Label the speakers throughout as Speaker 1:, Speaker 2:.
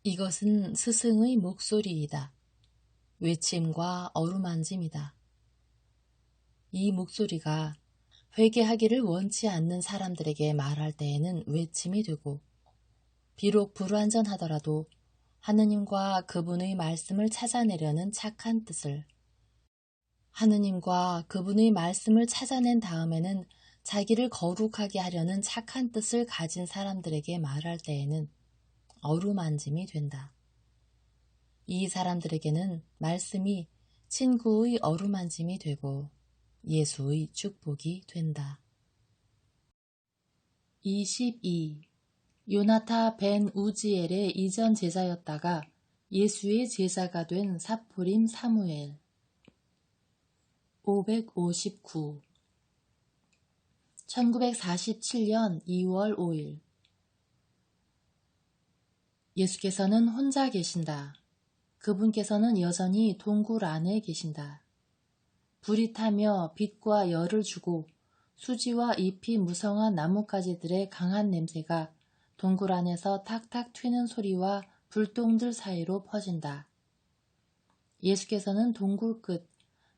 Speaker 1: 이것은 스승의 목소리이다. 외침과 어루만짐이다. 이 목소리가 회개하기를 원치 않는 사람들에게 말할 때에는 외침이 되고, 비록 불완전하더라도 하느님과 그분의 말씀을 찾아내려는 착한 뜻을, 하느님과 그분의 말씀을 찾아낸 다음에는 자기를 거룩하게 하려는 착한 뜻을 가진 사람들에게 말할 때에는 어루만짐이 된다. 이 사람들에게는 말씀이 친구의 어루만짐이 되고 예수의 축복이 된다. 22. 요나타 벤 우지엘의 이전 제자였다가 예수의 제자가 된 삽부림 사무엘. 559. 1947년 2월 5일. 예수께서는 혼자 계신다. 그분께서는 여전히 동굴 안에 계신다. 불이 타며 빛과 열을 주고 수지와 잎이 무성한 나뭇가지들의 강한 냄새가 동굴 안에서 탁탁 튀는 소리와 불똥들 사이로 퍼진다. 예수께서는 동굴 끝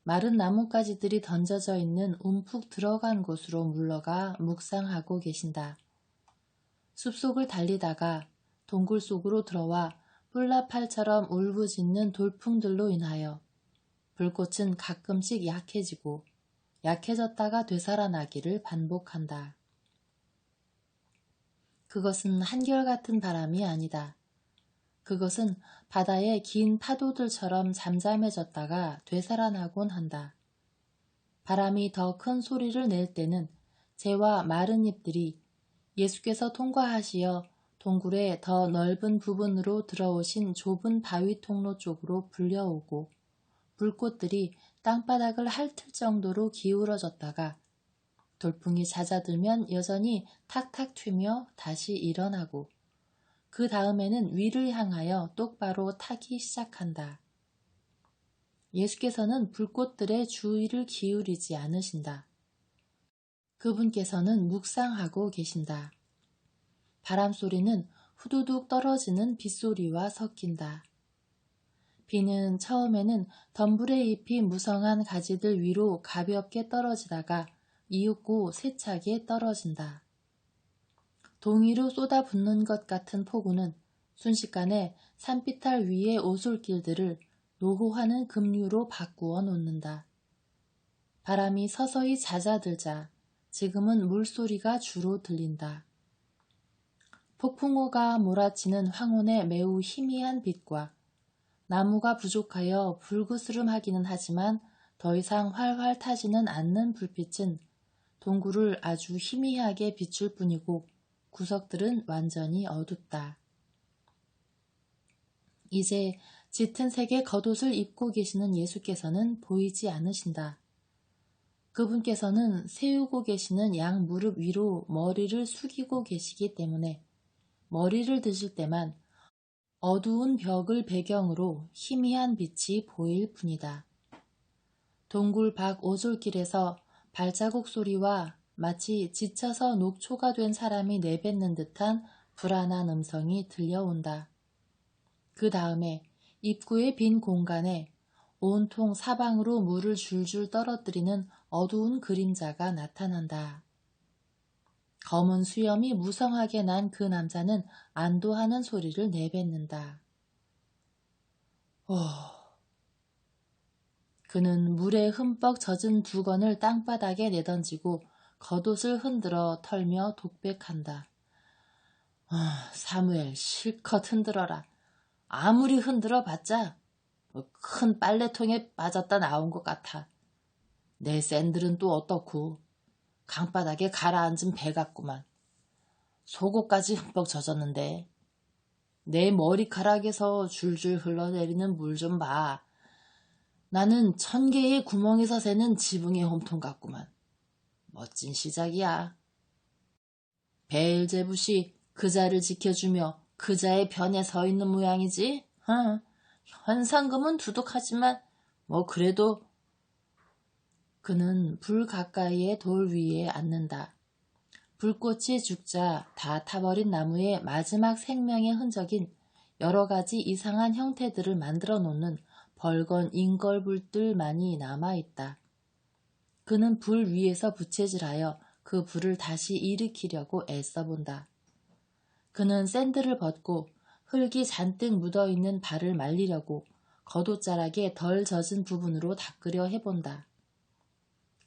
Speaker 1: 마른 나뭇가지들이 던져져 있는 움푹 들어간 곳으로 물러가 묵상하고 계신다. 숲속을 달리다가 동굴 속으로 들어와 뿔나팔처럼 울부짖는 돌풍들로 인하여 불꽃은 가끔씩 약해지고 약해졌다가 되살아나기를 반복한다. 그것은 한결같은 바람이 아니다. 그것은 바다의 긴 파도들처럼 잠잠해졌다가 되살아나곤 한다. 바람이 더 큰 소리를 낼 때는 재와 마른 잎들이 예수께서 통과하시어 동굴의 더 넓은 부분으로 들어오신 좁은 바위 통로 쪽으로 불려오고 불꽃들이 땅바닥을 핥을 정도로 기울어졌다가 돌풍이 잦아들면 여전히 탁탁 튀며 다시 일어나고 그 다음에는 위를 향하여 똑바로 타기 시작한다. 예수께서는 불꽃들의 주의를 기울이지 않으신다. 그분께서는 묵상하고 계신다. 바람소리는 후두둑 떨어지는 빗소리와 섞인다. 비는 처음에는 덤불에 잎이 무성한 가지들 위로 가볍게 떨어지다가 이윽고 세차게 떨어진다. 동이로 쏟아붓는 것 같은 폭우는 순식간에 산비탈 위의 오솔길들을 노호하는 급류로 바꾸어 놓는다. 바람이 서서히 잦아들자 지금은 물소리가 주로 들린다. 폭풍우가 몰아치는 황혼의 매우 희미한 빛과 나무가 부족하여 불그스름하기는 하지만 더 이상 활활 타지는 않는 불빛은 동굴을 아주 희미하게 비출 뿐이고 구석들은 완전히 어둡다. 이제 짙은 색의 겉옷을 입고 계시는 예수께서는 보이지 않으신다. 그분께서는 세우고 계시는 양 무릎 위로 머리를 숙이고 계시기 때문에 머리를 드실 때만 어두운 벽을 배경으로 희미한 빛이 보일 뿐이다. 동굴 밖 오솔길에서 발자국 소리와 마치 지쳐서 녹초가 된 사람이 내뱉는 듯한 불안한 음성이 들려온다. 그 다음에 입구의 빈 공간에 온통 사방으로 물을 줄줄 떨어뜨리는 어두운 그림자가 나타난다. 검은 수염이 무성하게 난 그 남자는 안도하는 소리를 내뱉는다. 그는 물에 흠뻑 젖은 두건을 땅바닥에 내던지고 겉옷을 흔들어 털며 독백한다. 사무엘, 실컷 흔들어라. 아무리 흔들어 봤자 큰 빨래통에 빠졌다 나온 것 같아. 내 샌들은 또 어떻고 강바닥에 가라앉은 배 같구만. 속옷까지 흠뻑 젖었는데 내 머리카락에서 줄줄 흘러내리는 물 좀 봐. 나는 1000개의 구멍에서 새는 지붕의 홈통 같구만. 멋진 시작이야. 베엘제붓이 그자를 지켜주며 그자의 편에 서 있는 모양이지. 현상금은 두둑하지만 그래도. 그는 불 가까이의 돌 위에 앉는다. 불꽃이 죽자 다 타버린 나무의 마지막 생명의 흔적인 여러 가지 이상한 형태들을 만들어 놓는 벌건 인걸불들만이 남아있다. 그는 불 위에서 부채질하여 그 불을 다시 일으키려고 애써본다. 그는 샌들을 벗고 흙이 잔뜩 묻어있는 발을 말리려고 겉옷자락에 덜 젖은 부분으로 닦으려 해본다.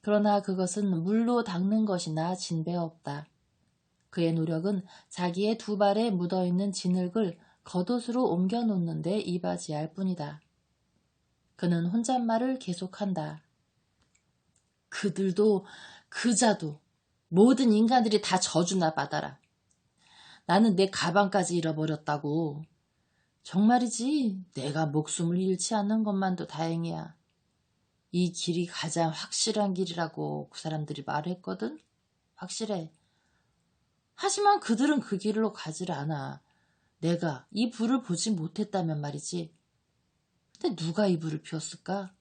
Speaker 1: 그러나 그것은 물로 닦는 것이나 진배없다. 그의 노력은 자기의 두 발에 묻어있는 진흙을 겉옷으로 옮겨놓는데 이바지할 뿐이다. 그는 혼잣말을 계속한다. 그들도 그자도 모든 인간들이 다 저주나 받아라. 나는 내 가방까지 잃어버렸다고. 정말이지 내가 목숨을 잃지 않는 것만도 다행이야. 이 길이 가장 확실한 길이라고 그 사람들이 말했거든. 확실해. 하지만 그들은 그 길로 가질 않아. 내가 이 불을 보지 못했다면 말이지. 근데 누가 이 불을 피웠을까?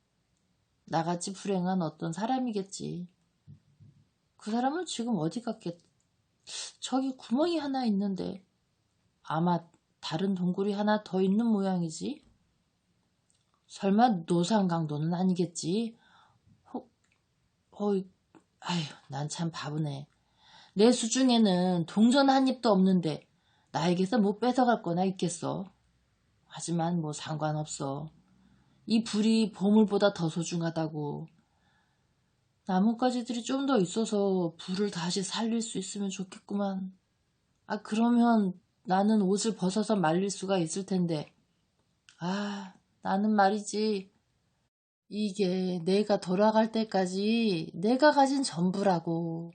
Speaker 1: 나같이 불행한 어떤 사람이겠지. 그 사람은 지금 어디 갔겠? 저기 구멍이 하나 있는데 아마 다른 동굴이 하나 더 있는 모양이지. 설마 노상강도는 아니겠지? 아휴, 난 참 바보네. 내 수중에는 동전 한 입도 없는데 나에게서 뭐 뺏어갈 거나 있겠어. 하지만 뭐 상관없어. 이 불이 보물보다 더 소중하다고. 나뭇가지들이 좀 더 있어서 불을 다시 살릴 수 있으면 좋겠구만. 그러면 나는 옷을 벗어서 말릴 수가 있을 텐데. 나는 말이지. 이게 내가 돌아갈 때까지 내가 가진 전부라고.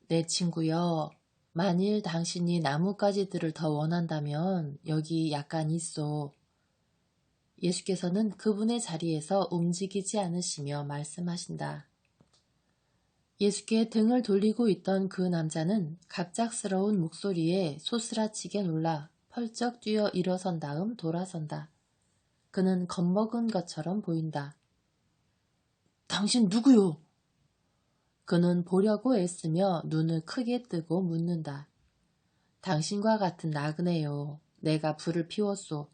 Speaker 1: 내 친구여, 만일 당신이 나뭇가지들을 더 원한다면 여기 약간 있어. 예수께서는 그분의 자리에서 움직이지 않으시며 말씀하신다. 예수께 등을 돌리고 있던 그 남자는 갑작스러운 목소리에 소스라치게 놀라 펄쩍 뛰어 일어선 다음 돌아선다. 그는 겁먹은 것처럼 보인다. 당신 누구요? 그는 보려고 애쓰며 눈을 크게 뜨고 묻는다. 당신과 같은 나그네요. 내가 불을 피웠소.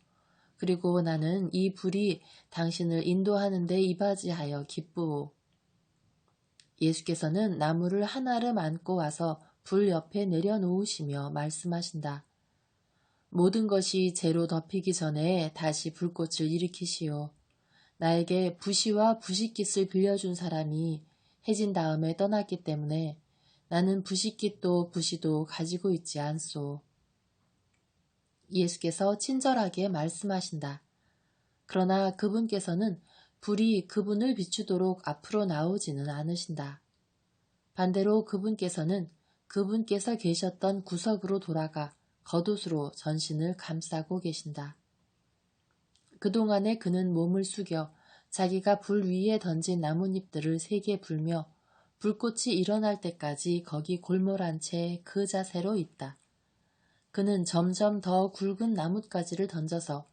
Speaker 1: 그리고 나는 이 불이 당신을 인도하는 데 이바지하여 기쁘오. 예수께서는 나무를 하나를 안고 와서 불 옆에 내려놓으시며 말씀하신다. 모든 것이 재로 덮이기 전에 다시 불꽃을 일으키시오. 나에게 부시와 부싯깃을 빌려준 사람이 해진 다음에 떠났기 때문에 나는 부싯깃도 부시도 가지고 있지 않소. 예수께서 친절하게 말씀하신다. 그러나 그분께서는 불이 그분을 비추도록 앞으로 나오지는 않으신다. 반대로 그분께서는 그분께서 계셨던 구석으로 돌아가 겉옷으로 전신을 감싸고 계신다. 그동안에 그는 몸을 숙여 자기가 불 위에 던진 나뭇잎들을 세게 불며 불꽃이 일어날 때까지 거기 골몰한 채 그 자세로 있다. 그는 점점 더 굵은 나뭇가지를 던져서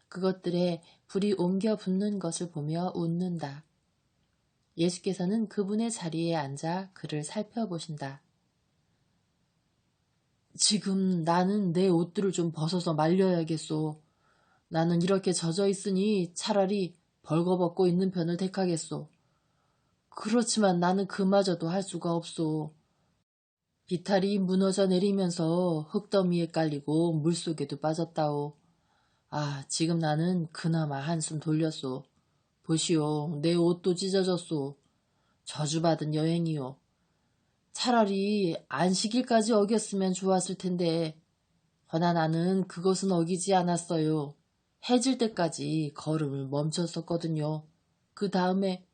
Speaker 1: 그것들에 불이 옮겨 붙는 것을 보며 웃는다. 예수께서는 그분의 자리에 앉아 그를 살펴보신다. 지금 나는 내 옷들을 좀 벗어서 말려야겠소. 나는 이렇게 젖어 있으니 차라리 벌거벗고 있는 편을 택하겠소. 그렇지만 나는 그마저도 할 수가 없소. 비탈이 무너져 내리면서 흙더미에 깔리고 물속에도 빠졌다오. 지금 나는 그나마 한숨 돌렸소. 보시오, 내 옷도 찢어졌소. 저주받은 여행이요. 차라리 안식일까지 어겼으면 좋았을 텐데, 허나 나는 그것은 어기지 않았어요. 해질 때까지 걸음을 멈췄었거든요. 그 다음에,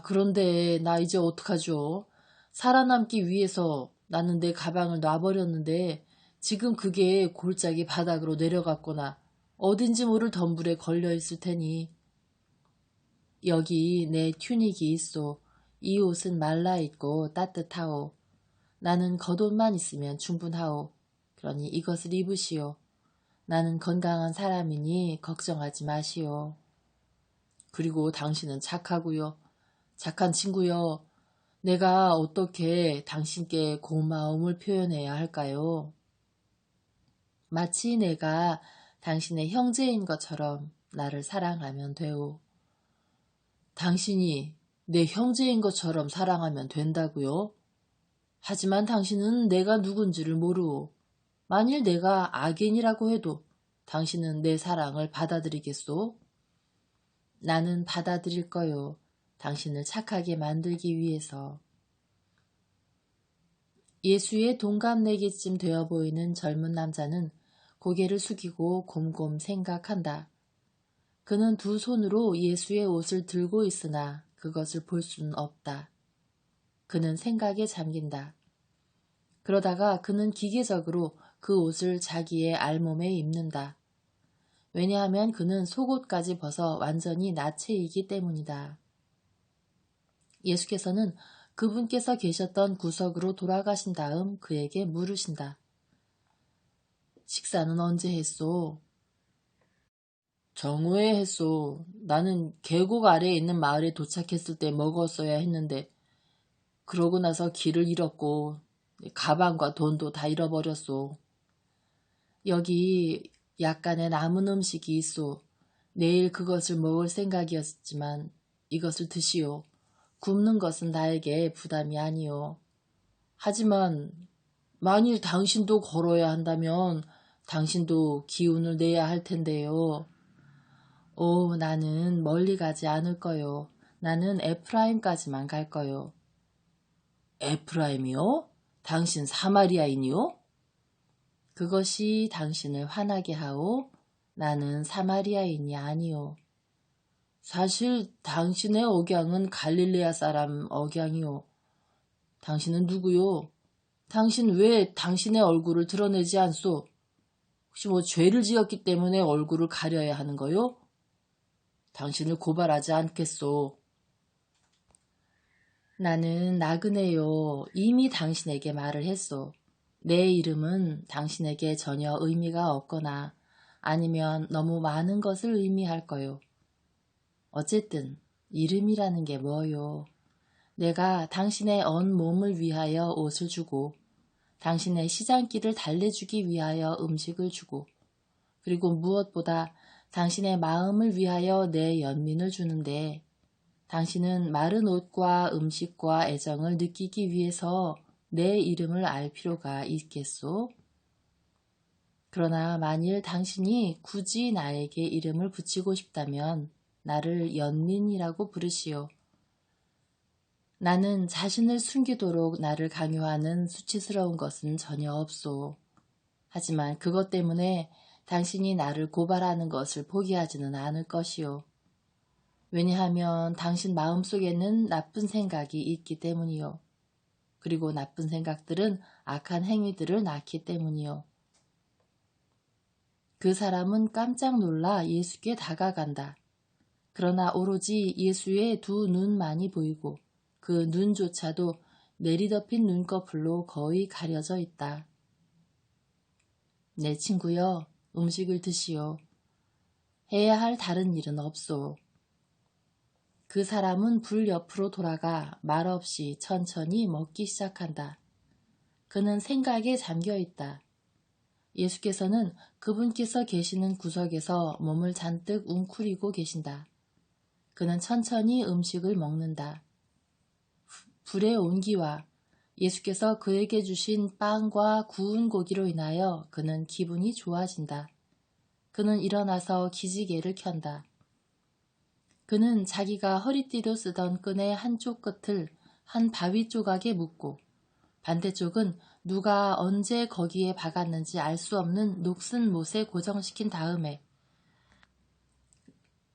Speaker 1: 그런데 나 이제 어떡하죠? 살아남기 위해서 나는 내 가방을 놔버렸는데 지금 그게 골짜기 바닥으로 내려갔거나 어딘지 모를 덤불에 걸려있을 테니. 여기 내 튜닉이 있소. 이 옷은 말라있고 따뜻하오. 나는 겉옷만 있으면 충분하오. 그러니 이것을 입으시오. 나는 건강한 사람이니 걱정하지 마시오. 그리고 당신은 착하고요. 착한 친구요. 내가 어떻게 당신께 고마움을 표현해야 할까요? 마치 내가 당신의 형제인 것처럼 나를 사랑하면 되오.
Speaker 2: 당신이 내 형제인 것처럼 사랑하면 된다고요? 하지만 당신은 내가 누군지를 모르오. 만일 내가 악인이라고 해도 당신은 내 사랑을 받아들이겠소?
Speaker 1: 나는 받아들일 거요. 당신을 착하게 만들기 위해서. 예수의 동갑내기쯤 되어 보이는 젊은 남자는 고개를 숙이고 곰곰 생각한다. 그는 두 손으로 예수의 옷을 들고 있으나 그것을 볼 수는 없다. 그는 생각에 잠긴다. 그러다가 그는 기계적으로 그 옷을 자기의 알몸에 입는다. 왜냐하면 그는 속옷까지 벗어 완전히 나체이기 때문이다. 예수께서는 그분께서 계셨던 구석으로 돌아가신 다음 그에게 물으신다. 식사는 언제 했소?
Speaker 2: 정오에 했소. 나는 계곡 아래에 있는 마을에 도착했을 때 먹었어야 했는데 그러고 나서 길을 잃었고 가방과 돈도 다 잃어버렸소.
Speaker 1: 여기 약간의 남은 음식이 있소. 내일 그것을 먹을 생각이었지만 이것을 드시오. 굶는 것은 나에게 부담이 아니오.
Speaker 2: 하지만 만일 당신도 걸어야 한다면 당신도 기운을 내야 할 텐데요.
Speaker 1: 나는 멀리 가지 않을 거요. 나는 에프라임까지만 갈 거요.
Speaker 2: 에프라임이요? 당신 사마리아인이요?
Speaker 1: 그것이 당신을 화나게 하오. 나는 사마리아인이 아니오.
Speaker 2: 사실 당신의 억양은 갈릴레아 사람 억양이요. 당신은 누구요? 당신 왜 당신의 얼굴을 드러내지 않소? 혹시 죄를 지었기 때문에 얼굴을 가려야 하는 거요? 당신을 고발하지 않겠소.
Speaker 1: 나는 나그네요. 이미 당신에게 말을 했소. 내 이름은 당신에게 전혀 의미가 없거나 아니면 너무 많은 것을 의미할 거요. 어쨌든 이름이라는 게 뭐요? 내가 당신의 언 몸을 위하여 옷을 주고 당신의 시장길을 달래주기 위하여 음식을 주고 그리고 무엇보다 당신의 마음을 위하여 내 연민을 주는데 당신은 마른 옷과 음식과 애정을 느끼기 위해서 내 이름을 알 필요가 있겠소? 그러나 만일 당신이 굳이 나에게 이름을 붙이고 싶다면 나를 연민이라고 부르시오. 나는 자신을 숨기도록 나를 강요하는 수치스러운 것은 전혀 없소. 하지만 그것 때문에 당신이 나를 고발하는 것을 포기하지는 않을 것이오. 왜냐하면 당신 마음속에는 나쁜 생각이 있기 때문이요. 그리고 나쁜 생각들은 악한 행위들을 낳기 때문이요. 그 사람은 깜짝 놀라 예수께 다가간다. 그러나 오로지 예수의 두 눈만이 보이고 그 눈조차도 내리덮인 눈꺼풀로 거의 가려져 있다. 내 친구여, 음식을 드시오. 해야 할 다른 일은 없소. 그 사람은 불 옆으로 돌아가 말없이 천천히 먹기 시작한다. 그는 생각에 잠겨 있다. 예수께서는 그분께서 계시는 구석에서 몸을 잔뜩 웅크리고 계신다. 그는 천천히 음식을 먹는다. 불의 온기와 예수께서 그에게 주신 빵과 구운 고기로 인하여 그는 기분이 좋아진다. 그는 일어나서 기지개를 켠다. 그는 자기가 허리띠로 쓰던 끈의 한쪽 끝을 한 바위 조각에 묶고 반대쪽은 누가 언제 거기에 박았는지 알 수 없는 녹슨 못에 고정시킨 다음에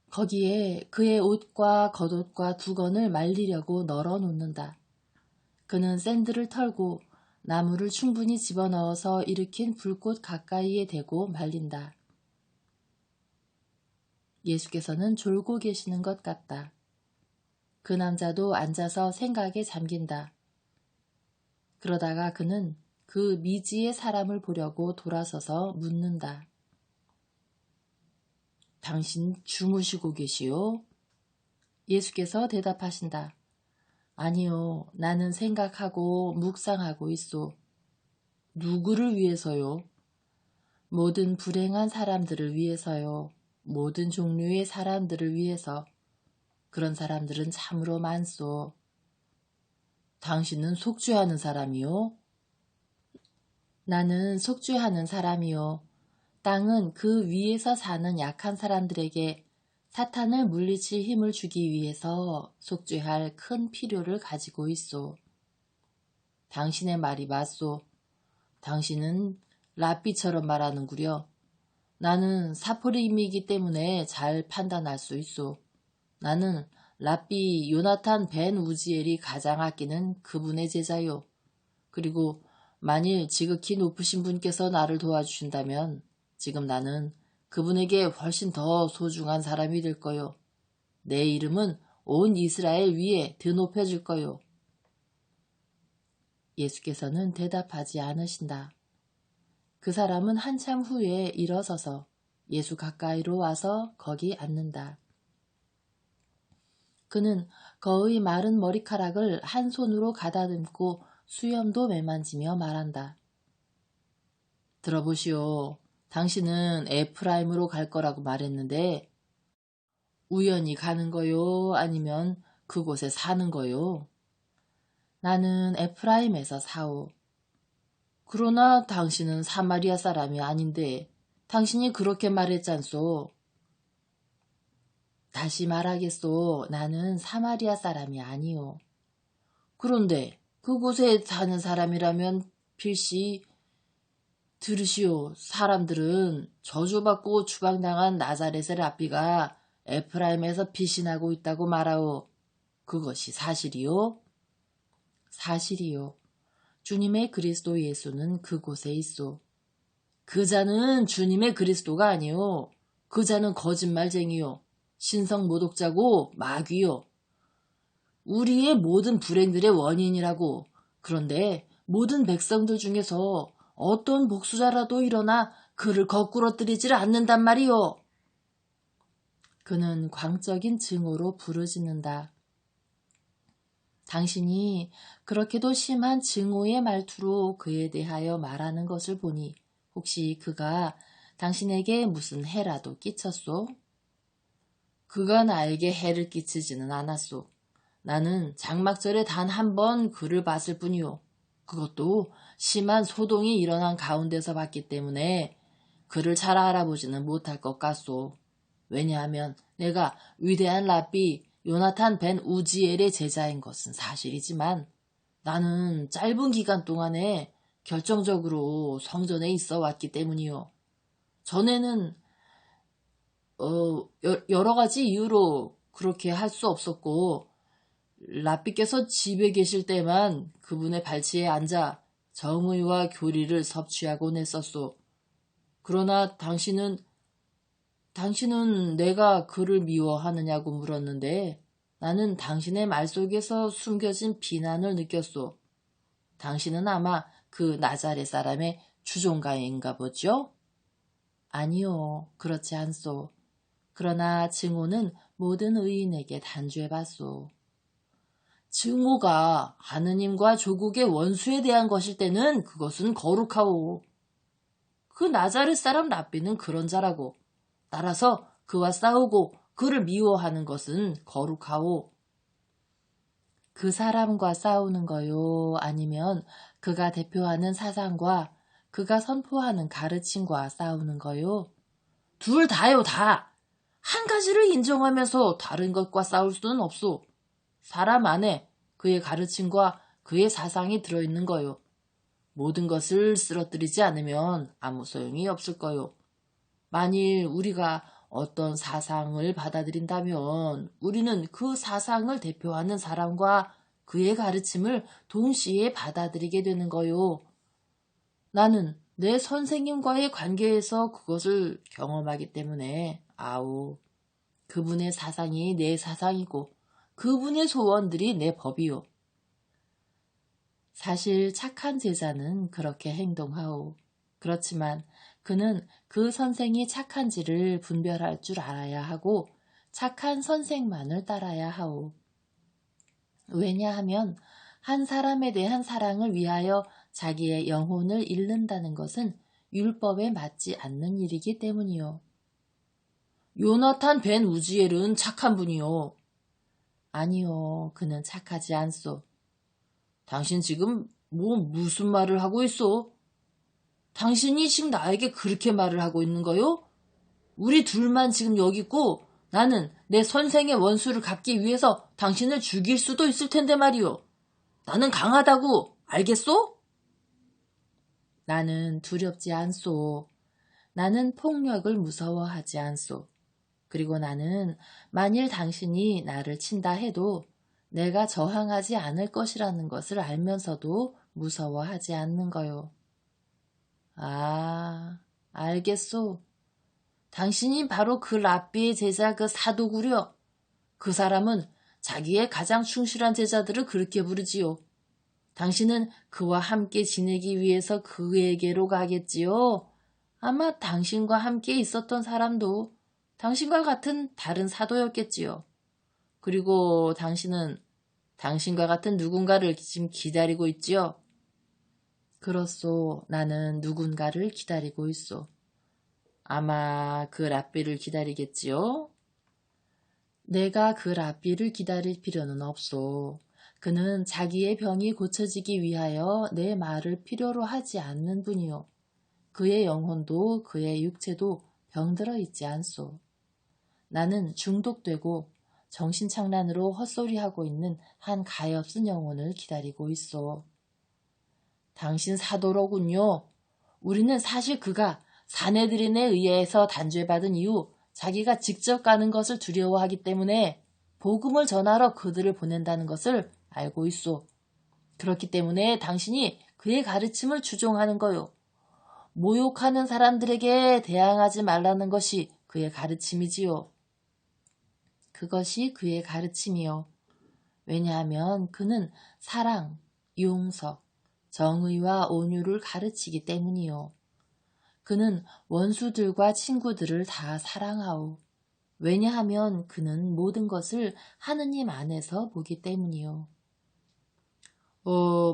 Speaker 1: 거기에 그의 옷과 겉옷과 두건을 말리려고 널어 놓는다. 그는 샌들을 털고 나무를 충분히 집어넣어서 일으킨 불꽃 가까이에 대고 말린다. 예수께서는 졸고 계시는 것 같다. 그 남자도 앉아서 생각에 잠긴다. 그러다가 그는 그 미지의 사람을 보려고 돌아서서 묻는다.
Speaker 2: 당신 주무시고 계시오?
Speaker 1: 예수께서 대답하신다. 아니요, 나는 생각하고 묵상하고 있소.
Speaker 2: 누구를 위해서요? 모든 불행한 사람들을 위해서요. 모든 종류의 사람들을 위해서. 그런 사람들은 참으로 많소. 당신은 속죄하는 사람이요? 나는 속죄하는 사람이요. 땅은 그 위에서 사는 약한 사람들에게 사탄을 물리칠 힘을 주기 위해서 속죄할 큰 필요를 가지고 있소. 당신의 말이 맞소. 당신은 랍비처럼 말하는구려. 나는 사포림이기 때문에 잘 판단할 수 있소. 나는 랍비 요나탄 벤 우지엘이 가장 아끼는 그분의 제자요. 그리고 만일 지극히 높으신 분께서 나를 도와주신다면 지금 나는 그분에게 훨씬 더 소중한 사람이 될 거요. 내 이름은 온 이스라엘 위에 드높여질 거요. 예수께서는 대답하지 않으신다. 그 사람은 한참 후에 일어서서 예수 가까이로 와서 거기 앉는다. 그는 거의 마른 머리카락을 한 손으로 가다듬고 수염도 매만지며 말한다. 들어보시오. 당신은 에프라임으로 갈 거라고 말했는데 우연히 가는 거요? 아니면 그곳에 사는 거요? 나는 에프라임에서 사오. 그러나 당신은 사마리아 사람이 아닌데 당신이 그렇게 말했잖소. 다시 말하겠소. 나는 사마리아 사람이 아니오. 그런데 그곳에 사는 사람이라면 필시 들으시오. 사람들은 저주받고 추방당한 나자렛의 랍비가 에프라임에서 피신하고 있다고 말하오. 그것이 사실이요? 사실이요. 주님의 그리스도 예수는 그곳에 있소. 그 자는 주님의 그리스도가 아니오. 그 자는 거짓말쟁이요. 신성 모독자고 마귀요. 우리의 모든 불행들의 원인이라고. 그런데 모든 백성들 중에서 어떤 복수자라도 일어나 그를 거꾸러뜨리지를 않는단 말이요. 그는 광적인 증오로 부르짖는다. 당신이 그렇게도 심한 증오의 말투로 그에 대하여 말하는 것을 보니 혹시 그가 당신에게 무슨 해라도 끼쳤소? 그가 나에게 해를 끼치지는 않았소. 나는 장막절에 단 한 번 그를 봤을 뿐이요. 그것도 심한 소동이 일어난 가운데서 봤기 때문에 그를 잘 알아보지는 못할 것 같소. 왜냐하면 내가 위대한 랍비 요나탄 벤 우지엘의 제자인 것은 사실이지만 나는 짧은 기간 동안에 결정적으로 성전에 있어 왔기 때문이요. 전에는 여러 가지 이유로 그렇게 할 수 없었고 랍비께서 집에 계실 때만 그분의 발치에 앉아 정의와 교리를 섭취하곤 했었소. 그러나 당신은 내가 그를 미워하느냐고 물었는데 나는 당신의 말 속에서 숨겨진 비난을 느꼈소. 당신은 아마 그 나자렛 사람의 추종가인가 보죠? 아니요, 그렇지 않소. 그러나 증오는 모든 의인에게 단죄받소. 증오가 하느님과 조국의 원수에 대한 것일 때는 그것은 거룩하오. 그 나자렛 사람 랍비는 그런 자라고. 따라서 그와 싸우고 그를 미워하는 것은 거룩하오. 그 사람과 싸우는 거요? 아니면 그가 대표하는 사상과 그가 선포하는 가르침과 싸우는 거요? 둘 다요, 다. 한 가지를 인정하면서 다른 것과 싸울 수는 없소. 사람 안에 그의 가르침과 그의 사상이 들어있는 거요. 모든 것을 쓰러뜨리지 않으면 아무 소용이 없을 거요. 만일 우리가 어떤 사상을 받아들인다면 우리는 그 사상을 대표하는 사람과 그의 가르침을 동시에 받아들이게 되는 거요. 나는 내 선생님과의 관계에서 그것을 경험하기 때문에 그분의 사상이 내 사상이고 그분의 소원들이 내 법이요. 사실 착한 제자는 그렇게 행동하오. 그렇지만 그는 그 선생이 착한지를 분별할 줄 알아야 하고 착한 선생만을 따라야 하오. 왜냐하면 한 사람에 대한 사랑을 위하여 자기의 영혼을 잃는다는 것은
Speaker 1: 율법에 맞지 않는 일이기 때문이요.
Speaker 2: 요나탄 벤 우지엘은 착한 분이요.
Speaker 1: 아니요, 그는 착하지 않소.
Speaker 2: 당신 지금 무슨 말을 하고 있어? 당신이 지금 나에게 그렇게 말을 하고 있는 거요? 우리 둘만 지금 여기 있고 나는 내 선생의 원수를 갚기 위해서 당신을 죽일 수도 있을 텐데 말이요. 나는 강하다고 알겠소?
Speaker 1: 나는 두렵지 않소. 나는 폭력을 무서워하지 않소. 그리고 나는 만일 당신이 나를 친다 해도 내가 저항하지 않을 것이라는 것을 알면서도 무서워하지 않는 거요.
Speaker 2: 아, 알겠소. 당신이 바로 그 랍비의 제자 그 사도구려. 그 사람은 자기의 가장 충실한 제자들을 그렇게 부르지요. 당신은 그와 함께 지내기 위해서 그에게로 가겠지요. 아마 당신과 함께 있었던 사람도 당신과 같은 다른 사도였겠지요. 그리고 당신은 당신과 같은 누군가를 지금 기다리고 있지요.
Speaker 1: 그렇소. 나는 누군가를 기다리고 있소.
Speaker 2: 아마 그 랍비를 기다리겠지요.
Speaker 1: 내가 그 랍비를 기다릴 필요는 없소. 그는 자기의 병이 고쳐지기 위하여 내 말을 필요로 하지 않는 분이요. 그의 영혼도 그의 육체도 병들어 있지 않소. 나는 중독되고 정신착란으로 헛소리하고 있는 한 가엾은 영혼을 기다리고 있소.
Speaker 2: 당신 사도로군요. 우리는 사실 그가 사내들인에 의해서 단죄받은 이후 자기가 직접 가는 것을 두려워하기 때문에 복음을 전하러 그들을 보낸다는 것을 알고 있소. 그렇기 때문에 당신이 그의 가르침을 추종하는 거요. 모욕하는 사람들에게 대항하지 말라는 것이 그의 가르침이지요.
Speaker 1: 그것이 그의 가르침이요. 왜냐하면 그는 사랑, 용서, 정의와 온유를 가르치기 때문이요. 그는 원수들과 친구들을 다 사랑하오. 왜냐하면 그는 모든 것을 하느님 안에서 보기 때문이요.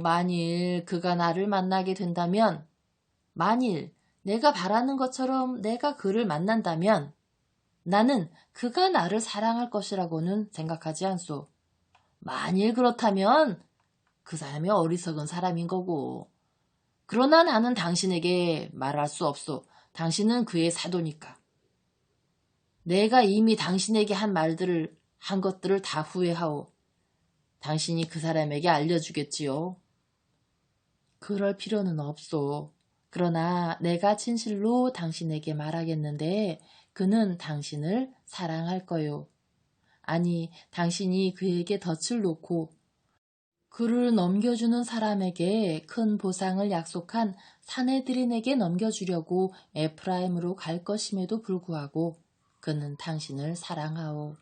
Speaker 2: 만일 그가 나를 만나게 된다면, 만일 내가 바라는 것처럼 내가 그를 만난다면 나는 그가 나를 사랑할 것이라고는 생각하지 않소. 만일 그렇다면 그 사람이 어리석은 사람인 거고. 그러나 나는 당신에게 말할 수 없소. 당신은 그의 사도니까. 내가 이미 당신에게 한 것들을 다 후회하오. 당신이 그 사람에게 알려주겠지요.
Speaker 1: 그럴 필요는 없소. 그러나 내가 진실로 당신에게 말하겠는데 그는 당신을 사랑할 거요. 아니, 당신이 그에게 덫을 놓고 그를 넘겨주는 사람에게 큰 보상을 약속한 사내들인에게 넘겨주려고 에프라임으로 갈 것임에도 불구하고 그는 당신을 사랑하오.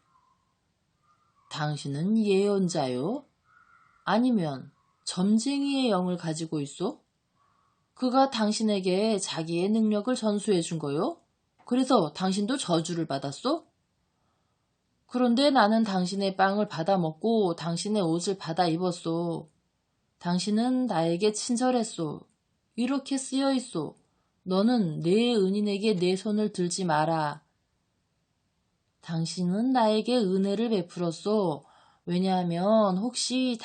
Speaker 2: 당신은 예언자요? 아니면 점쟁이의 영을 가지고 있어? 그가 당신에게 자기의 능력을 전수해 준 거요? 그래서 당신도 저주를 받았어? 그런데 나는 당신의 빵을 받아 먹고 당신의 옷을 받아 입었소. 당신은 나에게 친절했소. 이렇게 쓰여 있소. 너는 내 은인에게 내 손을 들지 마라. 당신은 나에게 은혜를 베풀었소. 왜냐하면 혹시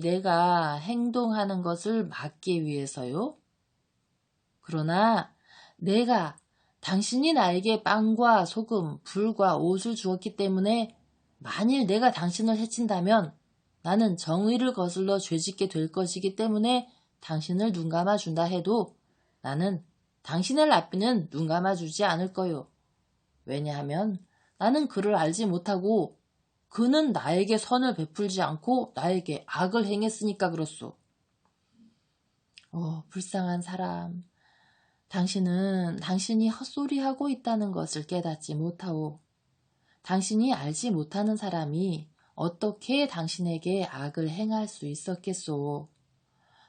Speaker 2: 내가 행동하는 것을 막기 위해서요? 그러나 당신이 나에게 빵과 소금, 불과 옷을 주었기 때문에 만일 내가 당신을 해친다면 나는 정의를 거슬러 죄짓게 될 것이기 때문에 당신을 눈감아 준다 해도 나는 당신의 랍비는 눈감아 주지 않을 거요. 왜냐하면 나는 그를 알지 못하고 그는 나에게 선을 베풀지 않고 나에게 악을 행했으니까 그렇소.
Speaker 1: 불쌍한 사람. 당신은 당신이 헛소리하고 있다는 것을 깨닫지 못하오. 당신이 알지 못하는 사람이 어떻게 당신에게 악을 행할 수 있었겠소.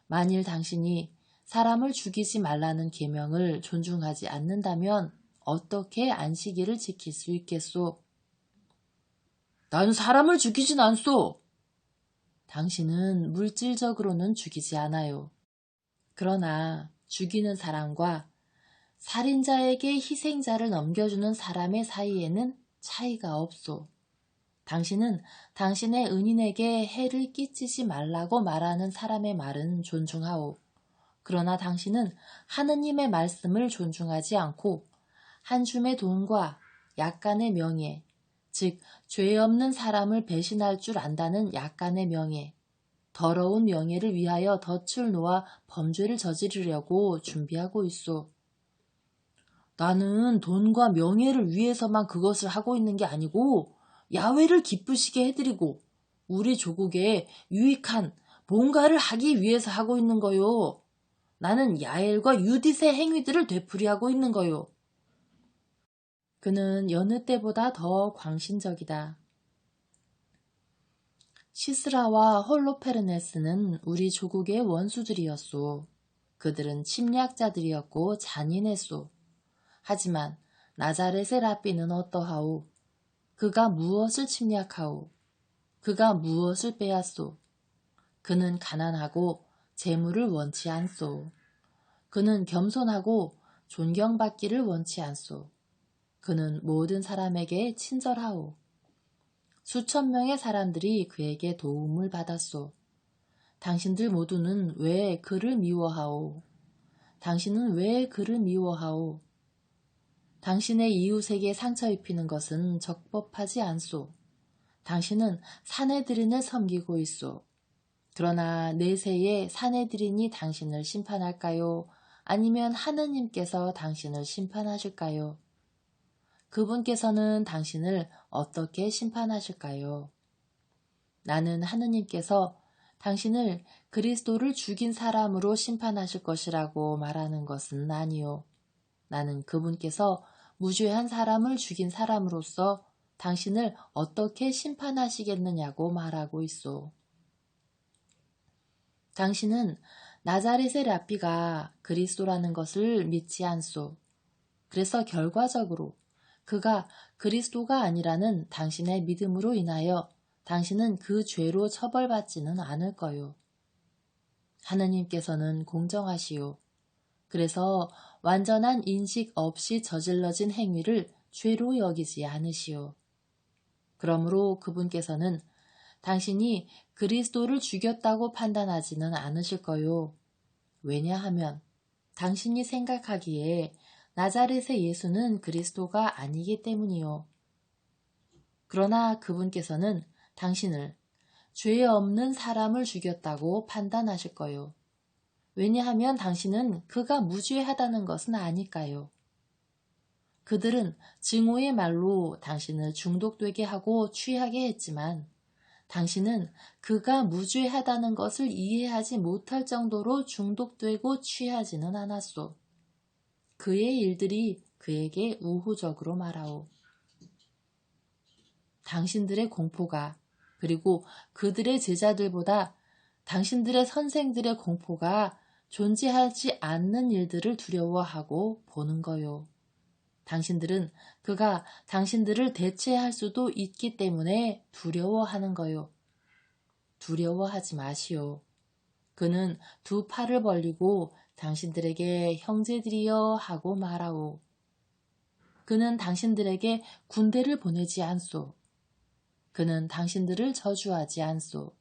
Speaker 1: 만일 당신이 사람을 죽이지 말라는 계명을 존중하지 않는다면 어떻게 안식일을 지킬 수 있겠소?
Speaker 2: 난 사람을 죽이진 않소.
Speaker 1: 당신은 물질적으로는 죽이지 않아요. 그러나 죽이는 사람과 살인자에게 희생자를 넘겨주는 사람의 사이에는 차이가 없소. 당신은 당신의 은인에게 해를 끼치지 말라고 말하는 사람의 말은 존중하오. 그러나 당신은 하느님의 말씀을 존중하지 않고 한 줌의 돈과 약간의 명예, 즉 죄 없는 사람을 배신할 줄 안다는 약간의 명예, 더러운 명예를 위하여 덫을 놓아 범죄를 저지르려고 준비하고 있소. 나는 돈과 명예를 위해서만 그것을 하고 있는 게 아니고 야훼를 기쁘시게 해드리고 우리 조국에 유익한 뭔가를 하기 위해서 하고 있는 거요. 나는 야엘과 유딧의 행위들을 되풀이하고 있는 거요. 그는 여느 때보다 더 광신적이다. 시스라와 홀로페르네스는 우리 조국의 원수들이었소. 그들은 침략자들이었고 잔인했소. 하지만 나자렛의 랍비는 어떠하오? 그가 무엇을 침략하오? 그가 무엇을 빼앗소? 그는 가난하고 재물을 원치 않소. 그는 겸손하고 존경받기를 원치 않소. 그는 모든 사람에게 친절하오. 수천 명의 사람들이 그에게 도움을 받았소. 당신들 모두는 왜 그를 미워하오? 당신은 왜 그를 미워하오? 당신의 이웃에게 상처 입히는 것은 적법하지 않소. 당신은 사내들인을 섬기고 있소. 그러나 내세에 사내들인이 당신을 심판할까요? 아니면 하느님께서 당신을 심판하실까요? 그분께서는 당신을 어떻게 심판하실까요? 나는 하느님께서 당신을 그리스도를 죽인 사람으로 심판하실 것이라고 말하는 것은 아니요. 나는 그분께서 무죄한 사람을 죽인 사람으로서 당신을 어떻게 심판하시겠느냐고 말하고 있소. 당신은 나자렛의 랍비가 그리스도라는 것을 믿지 않소. 그래서 결과적으로 그가 그리스도가 아니라는 당신의 믿음으로 인하여 당신은 그 죄로 처벌받지는 않을 거요. 하느님께서는 공정하시오. 그래서 완전한 인식 없이 저질러진 행위를 죄로 여기지 않으시오. 그러므로 그분께서는 당신이 그리스도를 죽였다고 판단하지는 않으실 거요. 왜냐하면 당신이 생각하기에 나자렛의 예수는 그리스도가 아니기 때문이요. 그러나 그분께서는 당신을 죄 없는 사람을 죽였다고 판단하실 거요. 왜냐하면 당신은 그가 무죄하다는 것은 아니까요. 그들은 증오의 말로 당신을 중독되게 하고 취하게 했지만 당신은 그가 무죄하다는 것을 이해하지 못할 정도로 중독되고 취하지는 않았소. 그의 일들이 그에게 우호적으로 말하오. 당신들의 공포가 그리고 그들의 제자들보다 당신들의 선생들의 공포가 존재하지 않는 일들을 두려워하고 보는 거요. 당신들은 그가 당신들을 대체할 수도 있기 때문에 두려워하는 거요. 두려워하지 마시오. 그는 두 팔을 벌리고 당신들에게 형제들이여 하고 말하오. 그는 당신들에게 군대를 보내지 않소. 그는 당신들을 저주하지 않소.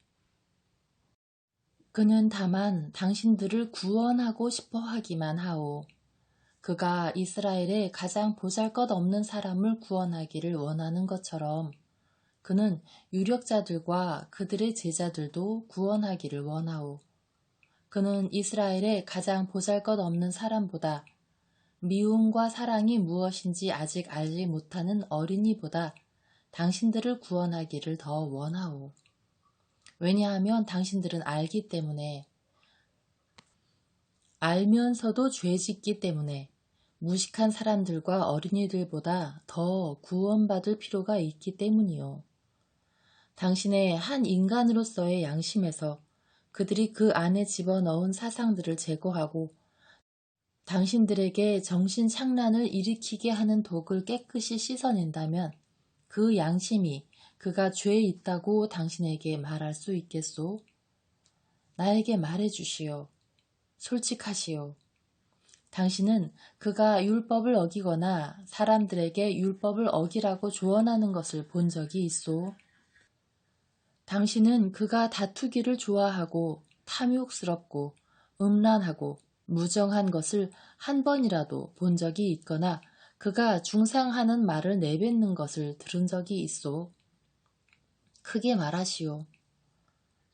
Speaker 1: 그는 다만 당신들을 구원하고 싶어 하기만 하오. 그가 이스라엘의 가장 보잘것없는 사람을 구원하기를 원하는 것처럼 그는 유력자들과 그들의 제자들도 구원하기를 원하오. 그는 이스라엘의 가장 보잘것없는 사람보다 미움과 사랑이 무엇인지 아직 알지 못하는 어린이보다 당신들을 구원하기를 더 원하오. 왜냐하면 당신들은 알기 때문에, 알면서도 죄짓기 때문에 무식한 사람들과 어린이들보다 더 구원받을 필요가 있기 때문이요. 당신의 한 인간으로서의 양심에서 그들이 그 안에 집어넣은 사상들을 제거하고 당신들에게 정신착란을 일으키게 하는 독을 깨끗이 씻어낸다면 그 양심이 그가 죄에 있다고 당신에게 말할 수 있겠소? 나에게 말해 주시오. 솔직하시오. 당신은 그가 율법을 어기거나 사람들에게 율법을 어기라고 조언하는 것을 본 적이 있소? 당신은 그가 다투기를 좋아하고 탐욕스럽고 음란하고 무정한 것을 한 번이라도 본 적이 있거나 그가 중상하는 말을 내뱉는 것을 들은 적이 있소? 크게 말하시오.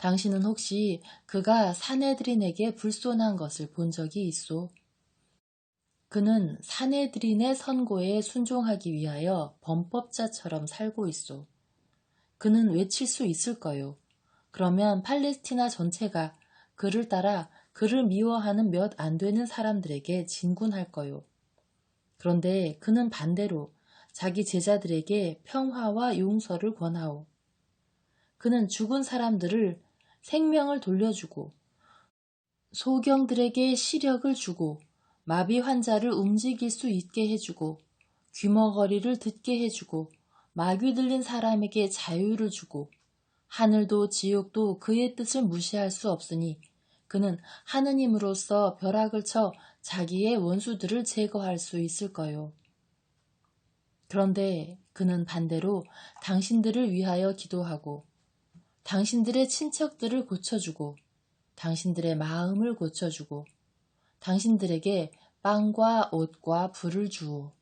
Speaker 1: 당신은 혹시 그가 사내들인에게 불손한 것을 본 적이 있소? 그는 사내들인의 선고에 순종하기 위하여 범법자처럼 살고 있소. 그는 외칠 수 있을까요? 그러면 팔레스티나 전체가 그를 따라 그를 미워하는 몇 안 되는 사람들에게 진군할 거요. 그런데 그는 반대로 자기 제자들에게 평화와 용서를 권하오. 그는 죽은 사람들을 생명을 돌려주고 소경들에게 시력을 주고 마비 환자를 움직일 수 있게 해주고 귀머거리를 듣게 해주고 마귀 들린 사람에게 자유를 주고 하늘도 지옥도 그의 뜻을 무시할 수 없으니 그는 하느님으로서 벼락을 쳐 자기의 원수들을 제거할 수 있을 거요. 그런데 그는 반대로 당신들을 위하여 기도하고 당신들의 친척들을 고쳐주고 당신들의 마음을 고쳐주고 당신들에게 빵과 옷과 불을 주오.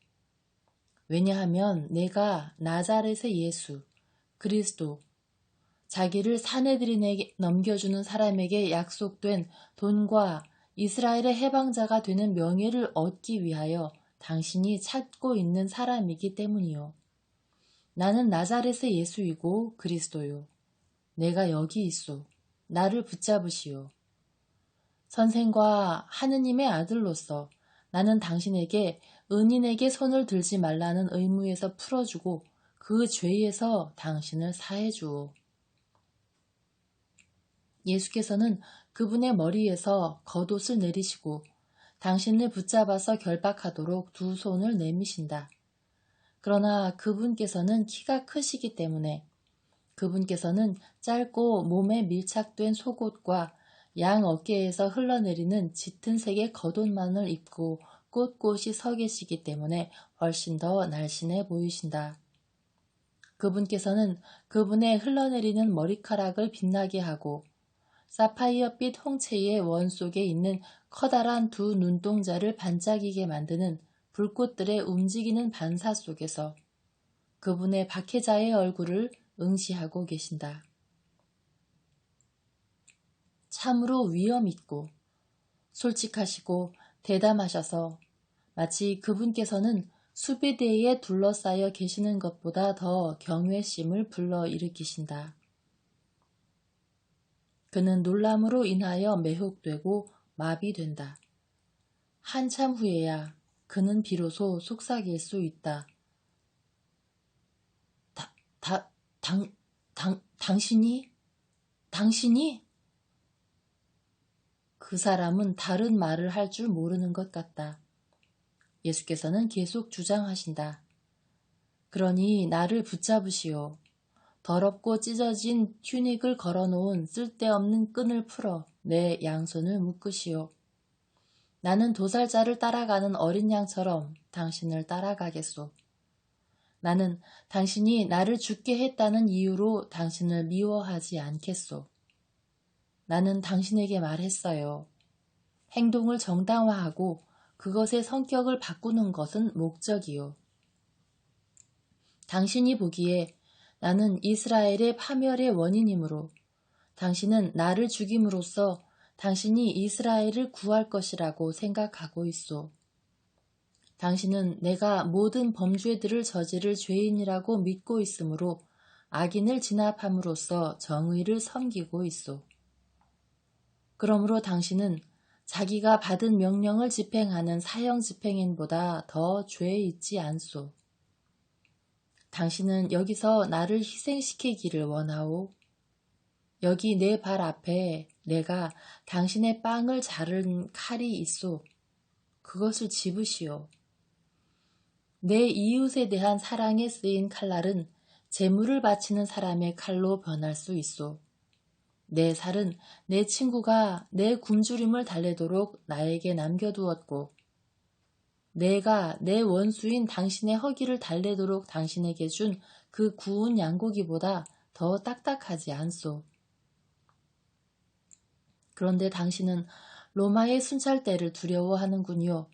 Speaker 1: 왜냐하면 내가 나자렛의 예수, 그리스도, 자기를 사내들인에게 넘겨주는 사람에게 약속된 돈과 이스라엘의 해방자가 되는 명예를 얻기 위하여 당신이 찾고 있는 사람이기 때문이요. 나는 나자렛의 예수이고 그리스도요. 내가 여기 있소. 나를 붙잡으시오. 선생과 하느님의 아들로서 나는 당신에게 은인에게 손을 들지 말라는 의무에서 풀어주고 그 죄에서 당신을 사해주오. 예수께서는 그분의 머리에서 겉옷을 내리시고 당신을 붙잡아서 결박하도록 두 손을 내미신다. 그러나 그분께서는 키가 크시기 때문에 그분께서는 짧고 몸에 밀착된 속옷과 양 어깨에서 흘러내리는 짙은 색의 겉옷만을 입고 꼿꼿이 서 계시기 때문에 훨씬 더 날씬해 보이신다. 그분께서는 그분의 흘러내리는 머리카락을 빛나게 하고 사파이어빛 홍채의 원 속에 있는 커다란 두 눈동자를 반짝이게 만드는 불꽃들의 움직이는 반사 속에서 그분의 박해자의 얼굴을 응시하고 계신다. 참으로 위엄 있고 솔직하시고 대담하셔서 마치 그분께서는 수비대에 둘러싸여 계시는 것보다 더 경외심을 불러일으키신다. 그는 놀람으로 인하여 매혹되고 마비된다. 한참 후에야 그는 비로소 속삭일 수 있다. 당신이? 그 사람은 다른 말을 할 줄 모르는 것 같다. 예수께서는 계속 주장하신다. 그러니 나를 붙잡으시오. 더럽고 찢어진 튜닉을 걸어놓은 쓸데없는 끈을 풀어 내 양손을 묶으시오. 나는 도살자를 따라가는 어린 양처럼 당신을 따라가겠소. 나는 당신이 나를 죽게 했다는 이유로 당신을 미워하지 않겠소. 나는 당신에게 말했어요. 행동을 정당화하고 그것의 성격을 바꾸는 것은 목적이요. 당신이 보기에 나는 이스라엘의 파멸의 원인이므로 당신은 나를 죽임으로써 당신이 이스라엘을 구할 것이라고 생각하고 있소. 당신은 내가 모든 범죄들을 저지를 죄인이라고 믿고 있으므로 악인을 진압함으로써 정의를 섬기고 있소. 그러므로 당신은 자기가 받은 명령을 집행하는 사형 집행인보다 더 죄에 있지 않소. 당신은 여기서 나를 희생시키기를 원하오. 여기 내 발 앞에 내가 당신의 빵을 자른 칼이 있소. 그것을 집으시오. 내 이웃에 대한 사랑에 쓰인 칼날은 재물을 바치는 사람의 칼로 변할 수 있소.
Speaker 2: 내 살은 내 친구가 내 굶주림을 달래도록 나에게 남겨두었고 내가 내 원수인 당신의 허기를 달래도록 당신에게 준 그 구운 양고기보다 더 딱딱하지 않소. 그런데 당신은 로마의 순찰대를 두려워하는군요.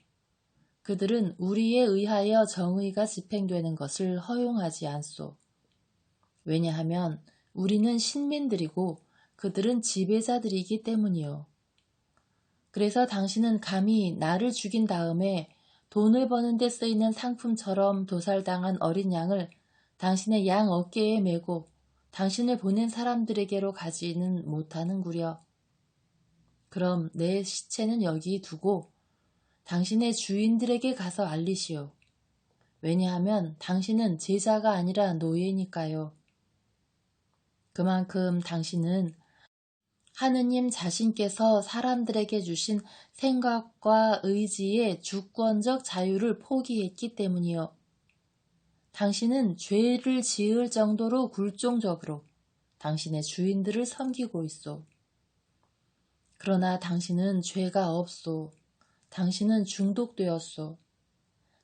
Speaker 2: 그들은 우리에 의하여 정의가 집행되는 것을 허용하지 않소. 왜냐하면 우리는 신민들이고 그들은 지배자들이기 때문이요. 그래서 당신은 감히 나를 죽인 다음에 돈을 버는 데 쓰이는 상품처럼 도살당한 어린 양을 당신의 양 어깨에 메고 당신을 보낸 사람들에게로 가지는 못하는구려. 그럼 내 시체는 여기 두고 당신의 주인들에게 가서 알리시오. 왜냐하면 당신은 제자가 아니라 노예니까요. 그만큼 당신은 하느님 자신께서 사람들에게 주신 생각과 의지의 주권적 자유를 포기했기 때문이요. 당신은 죄를 지을 정도로 굴종적으로 당신의 주인들을 섬기고 있소. 그러나 당신은 죄가 없소. 당신은 중독되었소.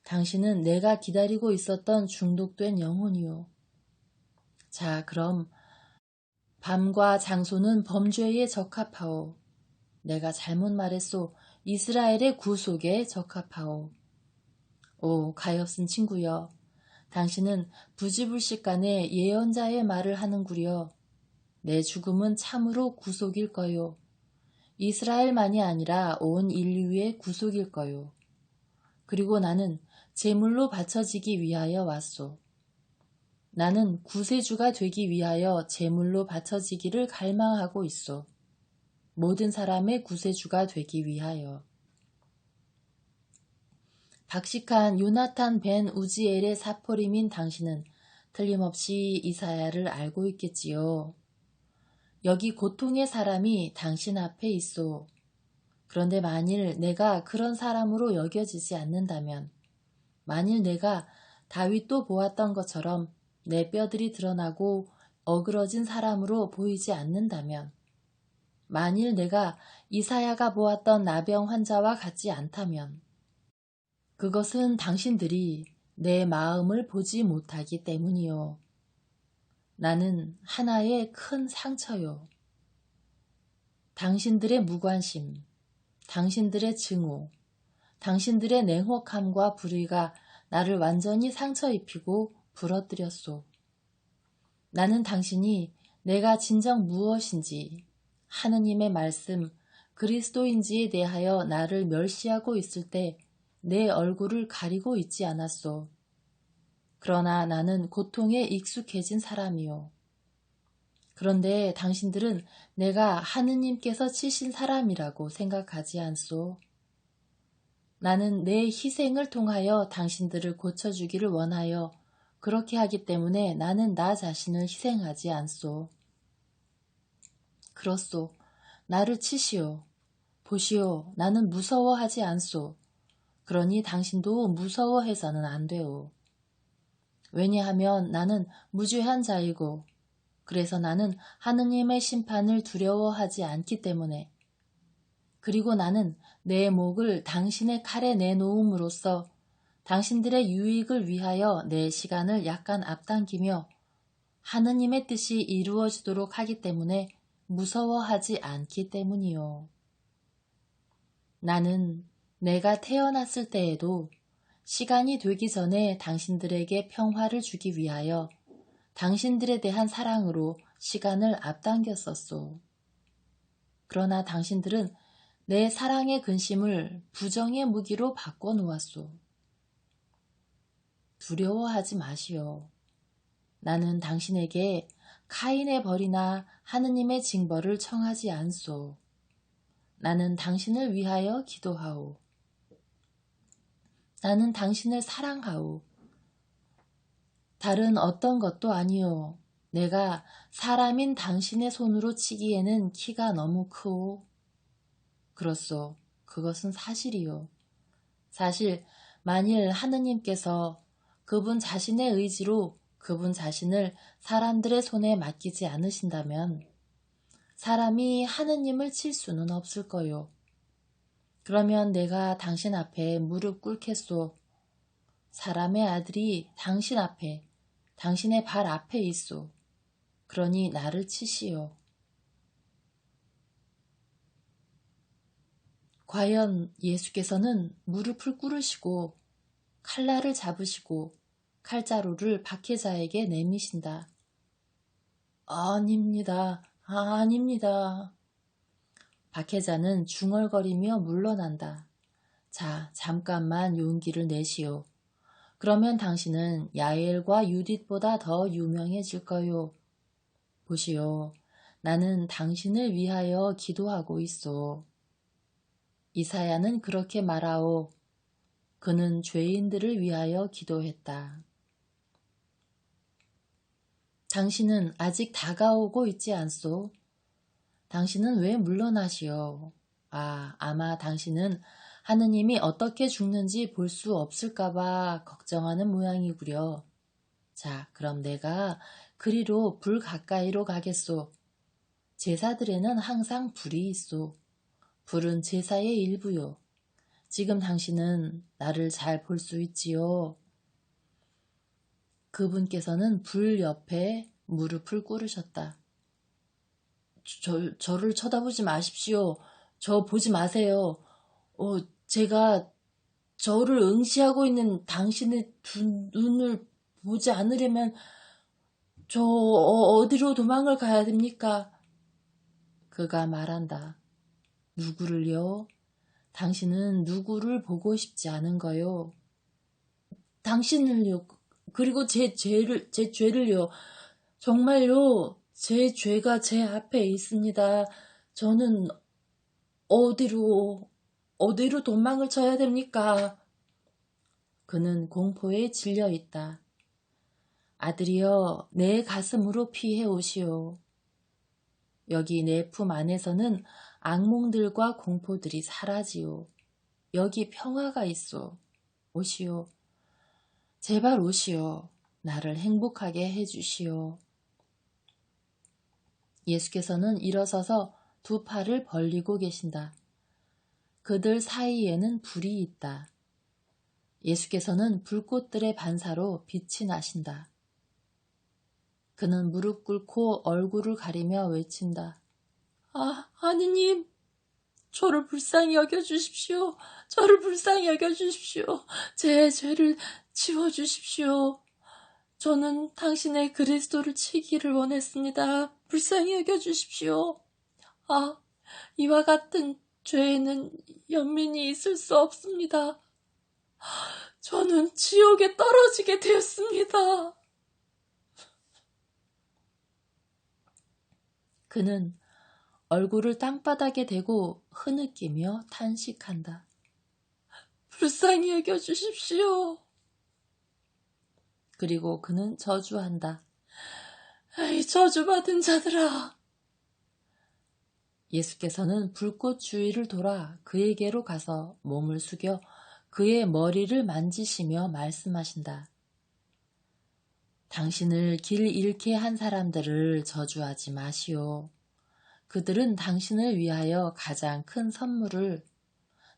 Speaker 2: 당신은 내가 기다리고 있었던 중독된 영혼이요. 자, 그럼 밤과 장소는 범죄에 적합하오. 내가 잘못 말했소. 이스라엘의 구속에 적합하오. 오, 가엾은 친구여. 당신은 부지불식간에 예언자의 말을 하는구려. 내 죽음은 참으로 구속일 거요. 이스라엘만이 아니라 온 인류의 구속일 거요. 그리고 나는 제물로 바쳐지기 위하여 왔소. 나는 구세주가 되기 위하여 제물로 바쳐지기를 갈망하고 있소. 모든 사람의 구세주가 되기 위하여. 박식한 요나탄 벤 우지엘의 사포림인 당신은 틀림없이 이사야를 알고 있겠지요. 여기 고통의 사람이 당신 앞에 있소. 그런데 만일 내가 그런 사람으로 여겨지지 않는다면, 만일 내가 다윗도 보았던 것처럼 내 뼈들이 드러나고 어그러진 사람으로 보이지 않는다면, 만일 내가 이사야가 보았던 나병 환자와 같지 않다면, 그것은 당신들이 내 마음을 보지 못하기 때문이요. 나는 하나의 큰 상처요. 당신들의 무관심, 당신들의 증오, 당신들의 냉혹함과 불의가 나를 완전히 상처 입히고 부러뜨렸소. 나는 당신이 내가 진정 무엇인지, 하느님의 말씀, 그리스도인지에 대하여 나를 멸시하고 있을 때 내 얼굴을 가리고 있지 않았소. 그러나 나는 고통에 익숙해진 사람이요. 그런데 당신들은 내가 하느님께서 치신 사람이라고 생각하지 않소. 나는 내 희생을 통하여 당신들을 고쳐주기를 원하여 그렇게 하기 때문에 나는 나 자신을 희생하지 않소. 그렇소. 나를 치시오. 보시오. 나는 무서워하지 않소. 그러니 당신도 무서워해서는 안 돼오. 왜냐하면 나는 무죄한 자이고 그래서 나는 하느님의 심판을 두려워하지 않기 때문에 그리고 나는 내 목을 당신의 칼에 내놓음으로써 당신들의 유익을 위하여 내 시간을 약간 앞당기며 하느님의 뜻이 이루어지도록 하기 때문에 무서워하지 않기 때문이요. 나는 내가 태어났을 때에도 시간이 되기 전에 당신들에게 평화를 주기 위하여 당신들에 대한 사랑으로 시간을 앞당겼었소. 그러나 당신들은 내 사랑의 근심을 부정의 무기로 바꿔놓았소. 두려워하지 마시오. 나는 당신에게 카인의 벌이나 하느님의 징벌을 청하지 않소. 나는 당신을 위하여 기도하오. 나는 당신을 사랑하오. 다른 어떤 것도 아니오. 내가 사람인 당신의 손으로 치기에는 키가 너무 크오. 그렇소. 그것은 사실이요. 사실 만일 하느님께서 그분 자신의 의지로 그분 자신을 사람들의 손에 맡기지 않으신다면
Speaker 1: 사람이 하느님을 칠 수는 없을 거요. 그러면 내가 당신 앞에 무릎 꿇겠소. 사람의 아들이 당신 앞에, 당신의 발 앞에 있소. 그러니 나를 치시오. 과연 예수께서는 무릎을 꿇으시고 칼날을 잡으시고 칼자루를 박해자에게 내미신다. 아닙니다. 아닙니다. 박해자는 중얼거리며 물러난다. 자, 잠깐만 용기를 내시오. 그러면 당신은 야엘과 유딧보다 더 유명해질 거요. 보시오. 나는 당신을 위하여 기도하고 있소. 이사야는 그렇게 말하오. 그는 죄인들을 위하여 기도했다. 당신은 아직 다가오고 있지 않소? 당신은 왜 물러나시오? 아마 당신은 하느님이 어떻게 죽는지 볼 수 없을까봐 걱정하는 모양이구려. 자, 그럼 내가 그리로 불 가까이로 가겠소. 제사들에는 항상 불이 있소. 불은 제사의 일부요. 지금 당신은 나를 잘 볼 수 있지요. 그분께서는 불 옆에 무릎을 꿇으셨다. 저를 쳐다보지 마십시오. 저 보지 마세요. 제가 저를 응시하고 있는 당신의 두 눈을 보지 않으려면 저 어디로 도망을 가야 됩니까? 그가 말한다. 누구를요? 당신은 누구를 보고 싶지 않은 거요? 당신을요. 그리고 제 죄를요. 정말요. 제 죄가 제 앞에 있습니다. 저는 어디로 도망을 쳐야 됩니까? 그는 공포에 질려 있다. 아들이여, 내 가슴으로 피해 오시오. 여기 내 품 안에서는 악몽들과 공포들이 사라지오. 여기 평화가 있어. 오시오. 제발 오시오. 나를 행복하게 해주시오. 예수께서는 일어서서 두 팔을 벌리고 계신다. 그들 사이에는 불이 있다. 예수께서는 불꽃들의 반사로 빛이 나신다. 그는 무릎 꿇고 얼굴을 가리며 외친다. 하느님, 저를 불쌍히 여겨주십시오. 저를 불쌍히 여겨주십시오. 제 죄를 지워주십시오. 저는 당신의 그리스도를 치기를 원했습니다. 불쌍히 여겨주십시오. 이와 같은 죄에는 연민이 있을 수 없습니다. 저는 지옥에 떨어지게 되었습니다. 그는 얼굴을 땅바닥에 대고 흐느끼며 탄식한다. 불쌍히 여겨주십시오. 그리고 그는 저주한다. 에이, 저주받은 자들아. 예수께서는 불꽃 주위를 돌아 그에게로 가서 몸을 숙여 그의 머리를 만지시며 말씀하신다. 당신을 길 잃게 한 사람들을 저주하지 마시오. 그들은 당신을 위하여 가장 큰 선물을,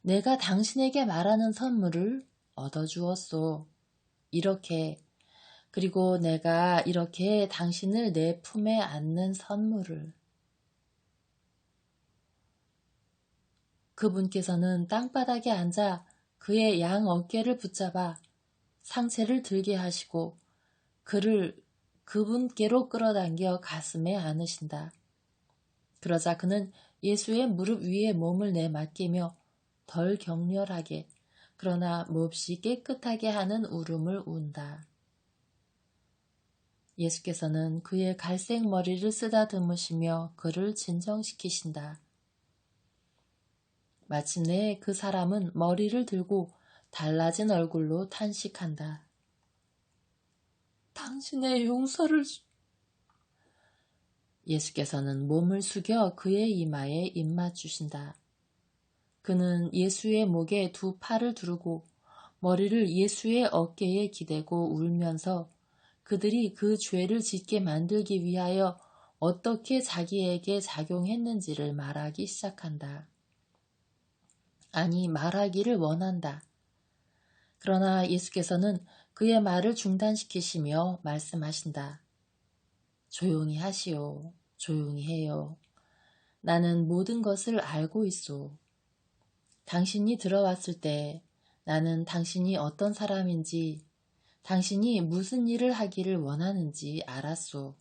Speaker 1: 내가 당신에게 말하는 선물을 얻어주었소. 그리고 내가 이렇게 당신을 내 품에 안는 선물을. 그분께서는 땅바닥에 앉아 그의 양 어깨를 붙잡아 상체를 들게 하시고 그를 그분께로 끌어당겨 가슴에 안으신다. 그러자 그는 예수의 무릎 위에 몸을 내맡기며 덜 격렬하게 그러나 몹시 깨끗하게 하는 울음을 운다. 예수께서는 그의 갈색 머리를 쓰다듬으시며 그를 진정시키신다. 마침내 그 사람은 머리를 들고 달라진 얼굴로 탄식한다. 당신의 용서를 예수께서는 몸을 숙여 그의 이마에 입맞추신다. 그는 예수의 목에 두 팔을 두르고 머리를 예수의 어깨에 기대고 울면서 그들이 그 죄를 짓게 만들기 위하여 어떻게 자기에게 작용했는지를 말하기 시작한다. 아니, 말하기를 원한다. 그러나 예수께서는 그의 말을 중단시키시며 말씀하신다. 조용히 하시오. 조용히 해요. 나는 모든 것을 알고 있소. 당신이 들어왔을 때 나는 당신이 어떤 사람인지, 당신이 무슨 일을 하기를 원하는지 알았소.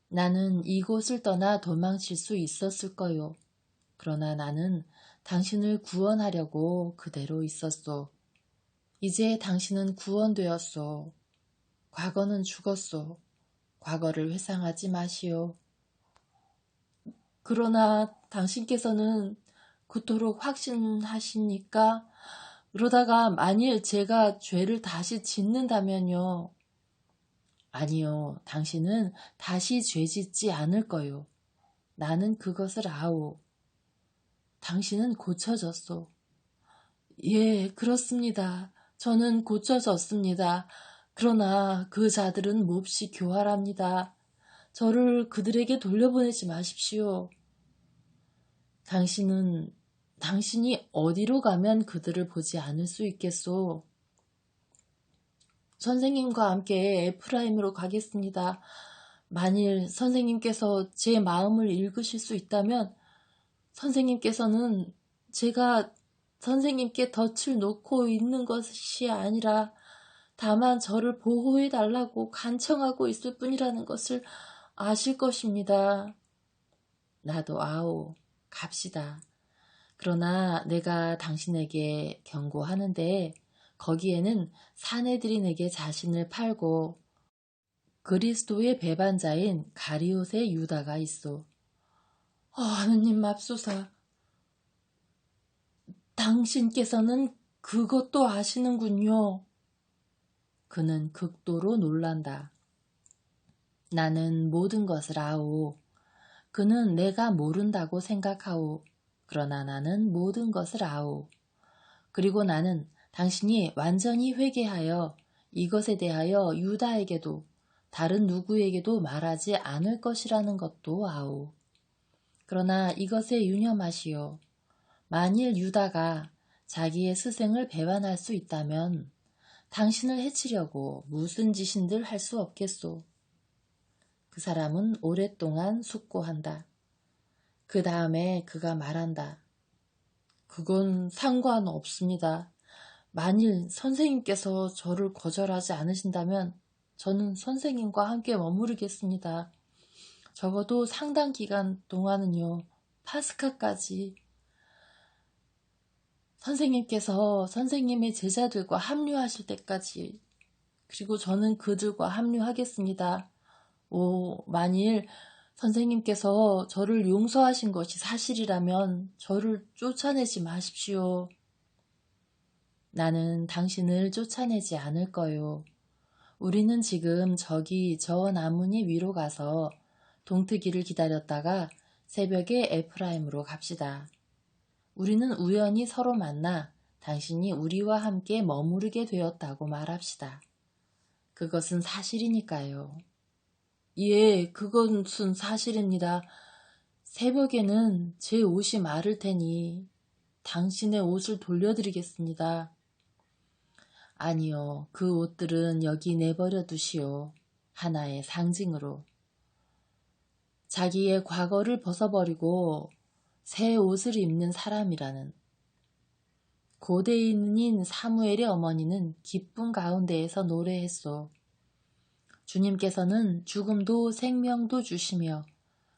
Speaker 1: 나는 이곳을 떠나 도망칠 수 있었을 거요. 그러나 나는 당신을 구원하려고 그대로 있었소. 이제 당신은 구원되었소. 과거는 죽었소. 과거를 회상하지 마시오. 그러나 당신께서는 그토록 확신하시니까 그러다가 만일 제가 죄를 다시 짓는다면요. 아니요, 당신은 다시 죄 짓지 않을 거요. 나는 그것을 아오. 당신은 고쳐졌소. 예, 그렇습니다. 저는 고쳐졌습니다. 그러나 그 자들은 몹시 교활합니다. 저를 그들에게 돌려보내지 마십시오. 당신이 어디로 가면 그들을 보지 않을 수 있겠소? 선생님과 함께 에프라임으로 가겠습니다. 만일 선생님께서 제 마음을 읽으실 수 있다면 선생님께서는 제가 선생님께 덫을 놓고 있는 것이 아니라 다만 저를 보호해 달라고 간청하고 있을 뿐이라는 것을 아실 것입니다. 나도 아오, 갑시다. 그러나 내가 당신에게 경고하는데 거기에는 사내들인에게 자신을 팔고 그리스도의 배반자인 가리옷의 유다가 있어. 하느님 맙소사. 당신께서는 그것도 아시는군요. 그는 극도로 놀란다. 나는 모든 것을 아오. 그는 내가 모른다고 생각하오. 그러나 나는 모든 것을 아오. 그리고 나는 당신이 완전히 회개하여 이것에 대하여 유다에게도 다른 누구에게도 말하지 않을 것이라는 것도 아오. 그러나 이것에 유념하시오. 만일 유다가 자기의 스승을 배반할 수 있다면 당신을 해치려고 무슨 짓인들 할 수 없겠소. 그 사람은 오랫동안 숙고한다. 그 다음에 그가 말한다. 그건 상관없습니다. 만일 선생님께서 저를 거절하지 않으신다면 저는 선생님과 함께 머무르겠습니다. 적어도 상당 기간 동안은요. 파스카까지. 선생님께서 선생님의 제자들과 합류하실 때까지. 그리고 저는 그들과 합류하겠습니다. 만일 선생님께서 저를 용서하신 것이 사실이라면 저를 쫓아내지 마십시오. 나는 당신을 쫓아내지 않을 거요. 우리는 지금 저기 저 나무니 위로 가서 동트기를 기다렸다가 새벽에 에프라임으로 갑시다. 우리는 우연히 서로 만나 당신이 우리와 함께 머무르게 되었다고 말합시다. 그것은 사실이니까요. 예, 그것은 사실입니다. 새벽에는 제 옷이 마를 테니 당신의 옷을 돌려드리겠습니다. 아니요, 그 옷들은 여기 내버려 두시오. 하나의 상징으로. 자기의 과거를 벗어버리고 새 옷을 입는 사람이라는. 고대인인 사무엘의 어머니는 기쁨 가운데에서 노래했소. 주님께서는 죽음도 생명도 주시며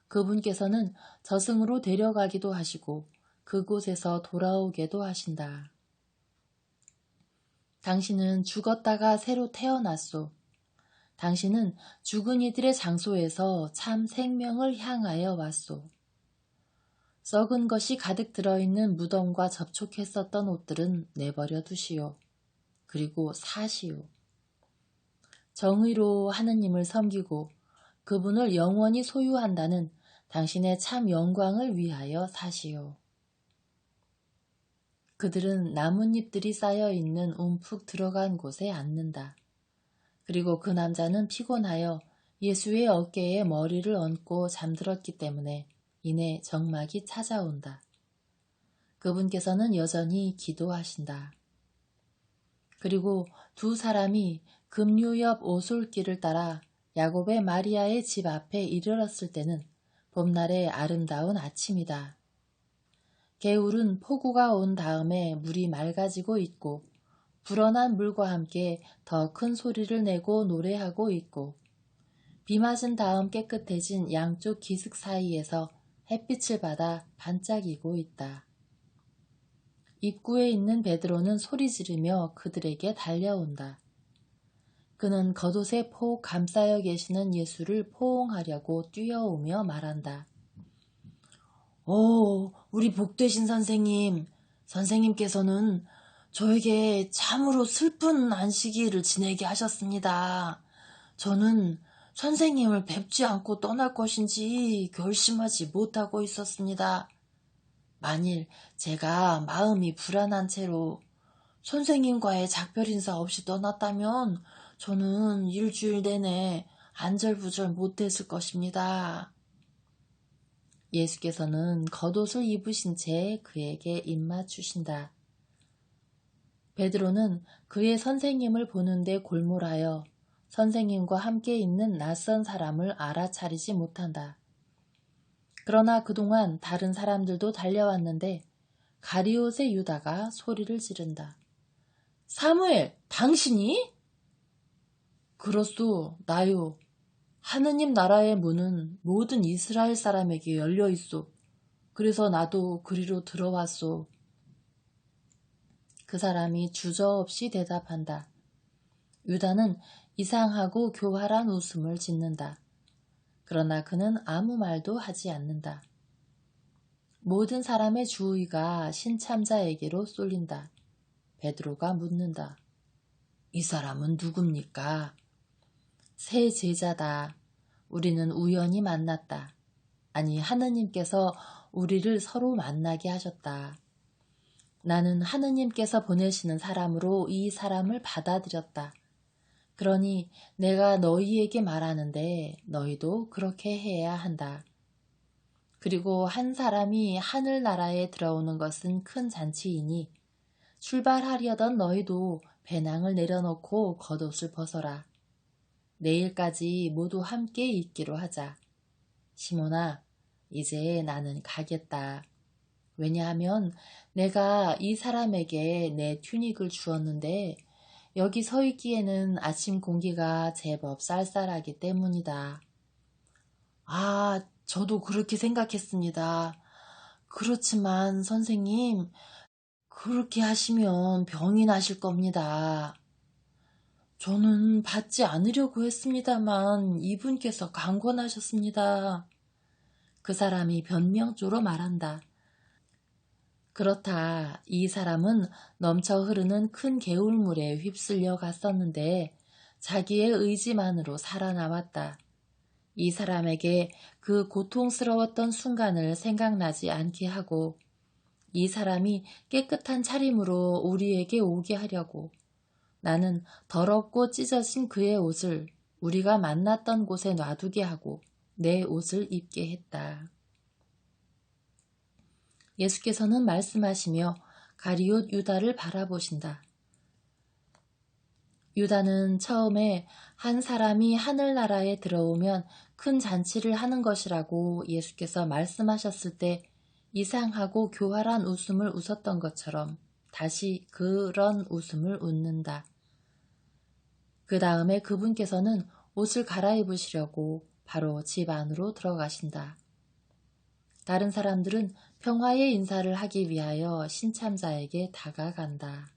Speaker 1: 그분께서는 저승으로 데려가기도 하시고 그곳에서 돌아오게도 하신다. 당신은 죽었다가 새로 태어났소. 당신은 죽은 이들의 장소에서 참 생명을 향하여 왔소. 썩은 것이 가득 들어있는 무덤과 접촉했었던 옷들은 내버려 두시오. 그리고 사시오. 정의로 하느님을 섬기고 그분을 영원히 소유한다는 당신의 참 영광을 위하여 사시오. 그들은 나뭇잎들이 쌓여있는 움푹 들어간 곳에 앉는다. 그리고 그 남자는 피곤하여 예수의 어깨에 머리를 얹고 잠들었기 때문에 이내 정막이 찾아온다. 그분께서는 여전히 기도하신다. 그리고 두 사람이 급류 옆 오솔길을 따라 야곱의 마리아의 집 앞에 이르렀을 때는 봄날의 아름다운 아침이다. 개울은 폭우가 온 다음에 물이 맑아지고 있고 불어난 물과 함께 더 큰 소리를 내고 노래하고 있고 비 맞은 다음 깨끗해진 양쪽 기슭 사이에서 햇빛을 받아 반짝이고 있다. 입구에 있는 베드로는 소리 지르며 그들에게 달려온다. 그는 겉옷에 폭 감싸여 계시는 예수를 포옹하려고 뛰어오며 말한다. 오, 우리 복되신 선생님. 선생님께서는 저에게 참으로 슬픈 안식일을 지내게 하셨습니다. 저는 선생님을 뵙지 않고 떠날 것인지 결심하지 못하고 있었습니다. 만일 제가 마음이 불안한 채로 선생님과의 작별 인사 없이 떠났다면 저는 일주일 내내 안절부절 못했을 것입니다. 예수께서는 겉옷을 입으신 채 그에게 입맞추신다. 베드로는 그의 선생님을 보는데 골몰하여 선생님과 함께 있는 낯선 사람을 알아차리지 못한다. 그러나 그동안 다른 사람들도 달려왔는데 가리옷의 유다가 소리를 지른다. 사무엘, 당신이? 그렇소, 나요. 하느님 나라의 문은 모든 이스라엘 사람에게 열려 있소. 그래서 나도 그리로 들어왔소. 그 사람이 주저없이 대답한다. 유다는 이상하고 교활한 웃음을 짓는다. 그러나 그는 아무 말도 하지 않는다. 모든 사람의 주의가 신참자에게로 쏠린다. 베드로가 묻는다. 이 사람은 누굽니까? 새 제자다. 우리는 우연히 만났다. 아니, 하느님께서 우리를 서로 만나게 하셨다. 나는 하느님께서 보내시는 사람으로 이 사람을 받아들였다. 그러니 내가 너희에게 말하는데 너희도 그렇게 해야 한다. 그리고 한 사람이 하늘나라에 들어오는 것은 큰 잔치이니 출발하려던 너희도 배낭을 내려놓고 겉옷을 벗어라. 내일까지 모두 함께 있기로 하자. 시몬아, 이제 나는 가겠다. 왜냐하면 내가 이 사람에게 내 튜닉을 주었는데 여기 서 있기에는 아침 공기가 제법 쌀쌀하기 때문이다. 아, 저도 그렇게 생각했습니다. 그렇지만 선생님, 그렇게 하시면 병이 나실 겁니다. 저는 받지 않으려고 했습니다만 이분께서 강권하셨습니다. 그 사람이 변명조로 말한다. 그렇다. 이 사람은 넘쳐 흐르는 큰 개울물에 휩쓸려 갔었는데 자기의 의지만으로 살아남았다. 이 사람에게 그 고통스러웠던 순간을 생각나지 않게 하고 이 사람이 깨끗한 차림으로 우리에게 오게 하려고 나는 더럽고 찢어진 그의 옷을 우리가 만났던 곳에 놔두게 하고 내 옷을 입게 했다. 예수께서는 말씀하시며 가리옷 유다를 바라보신다. 유다는 처음에 한 사람이 하늘나라에 들어오면 큰 잔치를 하는 것이라고 예수께서 말씀하셨을 때 이상하고 교활한 웃음을 웃었던 것처럼 다시 그런 웃음을 웃는다. 그 다음에 그분께서는 옷을 갈아입으시려고 바로 집 안으로 들어가신다. 다른 사람들은 평화의 인사를 하기 위하여 신참자에게 다가간다.